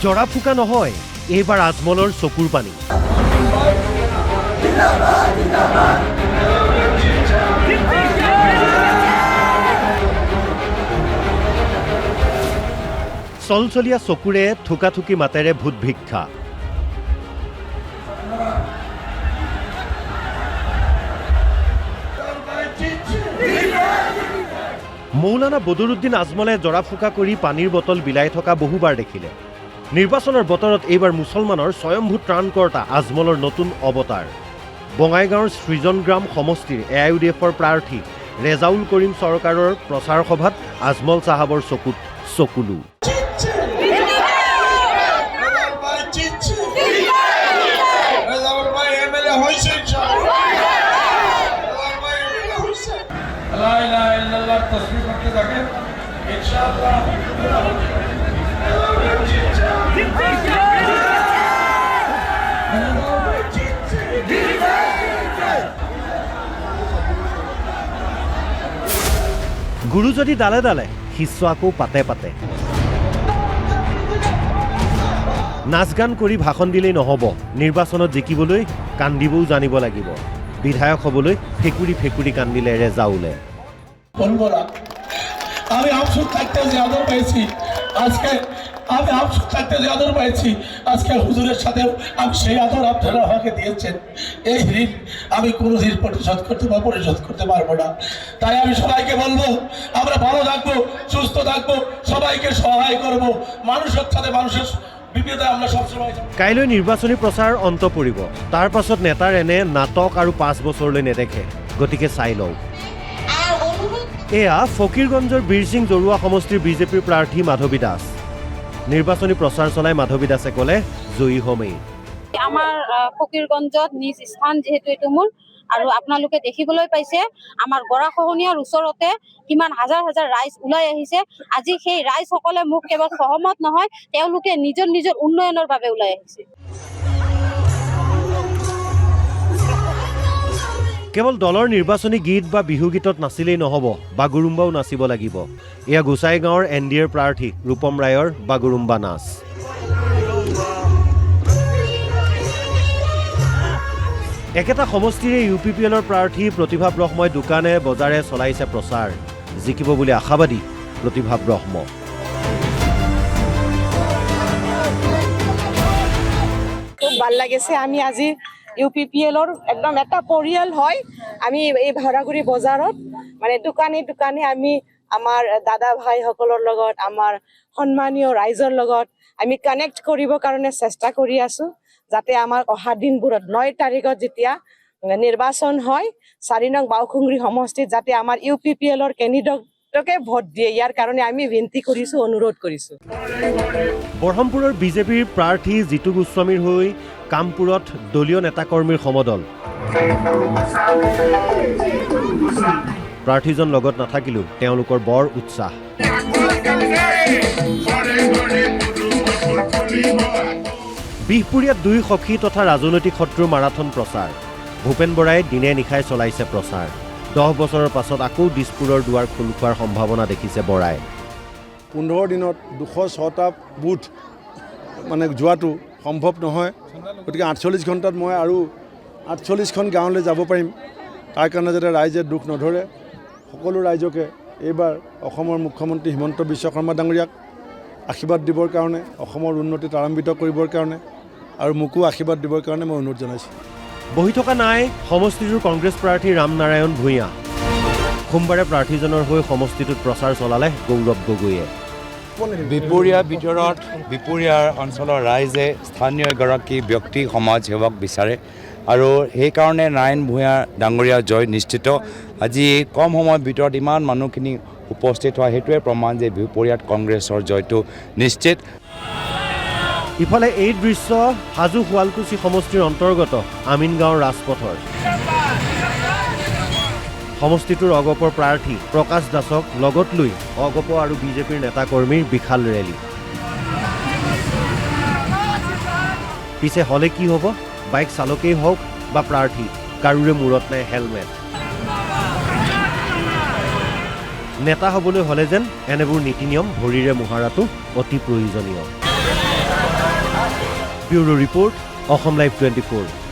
জৰা ফুকা নহয়, এইবাৰ আজমলৰ চকুৰ পানী। চলচলীয়া চকুৰে থুকাথুকি মাতেৰে ভূত ভিক্ষা। মৌলানা বদৰুদ্দিন আজমলে জৰা ফুকা কৰি পানীৰ বটল বিলাই থকা বহুবাৰ দেখিলে। নিৰ্বাচনৰ বতৰত এইবাৰ মুছলমানৰ স্বয়ম্ভূ ত্ৰাণকৰ্তা আজমলৰ নতুন অৱতাৰ। বঙাইগাঁৱৰ সৃজনগ্ৰাম সমষ্টিৰ AIUDFৰ প্ৰাৰ্থী ৰেজাউল কৰিম চৰকাৰৰ প্ৰচাৰ সভাত আজমল চাহাবৰ চকুত চকুলো। গুৰু যদি ডালে ডালে, শিষ্য আকৌ পাতে পাতে। নাচ গান কৰি ভাষণ দিলেই নহ'ব, নিৰ্বাচনত জিকিবলৈ কান্দিবও জানিব লাগিব। বিধায়ক হ'বলৈ ফেকুৰি ফেকুৰি কান্দিলে ৰেজাউলে। আমি আফসোস থাকতে যে আদর পাইছি আজকে, আমি আফসোস থাকতে যে আদর পাইছি আজকে হুজুরের সাথে আমি সেই আদর আপনারা আমাকে দিয়েছেন। এই ঋণ আমি কোনোদিন পরিশোধ করতে পারবো না। তাই আমি সবাইকে বলবো, আমরা ভালো থাকবো, সুস্থ থাকবো, সবাইকে সহায় করব, মানুষের সাথে মানুষের বিপদে আমরা সবসময়। কাইলৈ নিৰ্বাচনী প্ৰচাৰ অন্ত পৰিব। তাৰ পাছত নেতাৰ এনে নাটক আৰু 5 বছৰলৈ নেদেখে। গতিকে চাই লওঁ। এয়া ফকীৰগঞ্জৰ বীৰসিং জৰুৱা সমষ্টিৰ বিজেপিৰ প্ৰাৰ্থী মাধৱী দাস। নিৰ্বাচনী প্ৰচাৰ চলাই মাধৱী দাসে ক'লে জয়ী হমেই। আমাৰ ফকীৰগঞ্জত নিজ স্থান যিহেতু এইটো মোৰ, আৰু আপোনালোকে দেখিবলৈ পাইছে আমাৰ গৰাখহনীয়াৰ ওচৰতে কিমান হাজাৰ হাজাৰ ৰাইজ ওলাই আহিছে। আজি সেই ৰাইজসকলে মোক কেৱল সহমত নহয়, তেওঁলোকে নিজৰ নিজৰ উন্নয়নৰ বাবে ওলাই আহিছে। কেৱল দলৰ নিৰ্বাচনী গীত বা বিহু গীতত নাচিলেই নহ'ব, বাগুৰুম্বাও নাচিব লাগিব। এয়া গোসাইগাঁৱৰ NDAৰ প্ৰাৰ্থী ৰূপম ৰায়ৰ বাগুৰুম্বা নাচ। একেটা সমষ্টিৰে UPPLৰ প্ৰাৰ্থী প্ৰতিভা ব্ৰহ্মই দোকানে বজাৰে চলাইছে প্ৰচাৰ। জিকিব বুলি আশাবাদী প্ৰতিভা ব্ৰহ্ম। খুব ভাল লাগিছে। আমি আজি UPPLৰ একদম এটা পৰিয়াল হয়। আমি এই ভাড়াগুৰি বজাৰত মানে দোকানে দোকানে আমি আমাৰ দাদা ভাইসকলৰ লগত, আমাৰ সন্মানীয় ৰাইজৰ লগত আমি কানেক্ট কৰিবৰ কাৰণে চেষ্টা কৰি আছো, যাতে আমাৰ অহা দিনবোৰত 9 তাৰিখত যেতিয়া নিৰ্বাচন হয় 4 নং বাওখুংৰি সমষ্টিত যাতে আমাৰ UPPLৰ কেণ্ডিডেটকে ভোট দিয়ে, ইয়াৰ কাৰণে আমি বিনতি কৰিছো, অনুৰোধ কৰিছো। বৰহমপুৰৰ বিজেপিৰ প্ৰাৰ্থী জিতু গোস্বামীৰ হৈ কামপুৰত দলীয় নেতাকৰ্মীৰ সমদল। প্ৰাৰ্থীজন লগত নাথাকিলেও তেওঁলোকৰ বৰ উৎসাহ। বিহপুৰীয়াত 2 সখী তথা ৰাজনৈতিক শত্ৰুৰ মাৰাথন প্ৰচাৰ। ভূপেন বৰাই দিনে নিশাই চলাইছে প্ৰচাৰ। 10 বছৰৰ পাছত আকৌ দিছপুৰৰ দুৱাৰ খোল খোৱাৰ সম্ভাৱনা দেখিছে বৰাই। 15 দিনত 206টা বুথ মানে যোৱাটো সম্ভৱ নহয়, গতিকে 48 ঘণ্টাত মই আৰু 48খন গাঁৱলৈ যাব পাৰিম। তাৰ কাৰণে যাতে ৰাইজে দুখ নধৰে, সকলো ৰাইজকে এইবাৰ অসমৰ মুখ্যমন্ত্ৰী হিমন্ত বিশ্ব শৰ্মা ডাঙৰীয়াক আশীৰ্বাদ দিবৰ কাৰণে, অসমৰ উন্নতি ত্বৰান্বিত কৰিবৰ কাৰণে আৰু মোকো আশীৰ্বাদ দিবৰ কাৰণে মই অনুৰোধ জনাইছোঁ। বহি থকা নাই সমষ্টিটোৰ কংগ্ৰেছ প্ৰাৰ্থী ৰাম নাৰায়ণ ভূঞা। সোমবাৰে প্ৰাৰ্থীজনৰ হৈ সমষ্টিটোত প্ৰচাৰ চলালে গৌৰৱ গগৈয়ে। বিপুৰীয়াৰ ভিতৰত বিপুৰীয়াৰ অঞ্চলৰ ৰাইজে স্থানীয় এগৰাকী ব্যক্তি সমাজ সেৱক বিচাৰে, আৰু সেইকাৰণে নাৰায়ণ ভূঞা ডাঙৰীয়া জয় নিশ্চিত। আজি কম সময়ৰ ভিতৰত ইমান মানুহখিনি উপস্থিত হোৱা সেইটোৱে প্ৰমাণ যে বিপুৰীয়াত কংগ্ৰেছৰ জয়টো নিশ্চিত। ইফালে এই দৃশ্য হাজো শুৱালকুছি সমষ্টিৰ অন্তৰ্গত আমিনগাঁৱৰ ৰাজপথৰ। সমষ্টিটোৰ অগপৰ প্ৰাৰ্থী প্ৰকাশ দাসক লগত লৈ অগপ আৰু বিজেপিৰ নেতাকৰ্মীৰ বিশাল ৰেলী। পিছে হ'লে কি হ'ব? বাইক চালকেই হওক বা প্ৰাৰ্থী, কাৰোৰে মূৰত নাই হেলমেট। নেতা হ'বলৈ হ'লে যেন এনেবোৰ নীতি নিয়ম ভৰিৰে মোহাৰাটো অতি প্ৰয়োজনীয়। Bureau report, Assam live 24।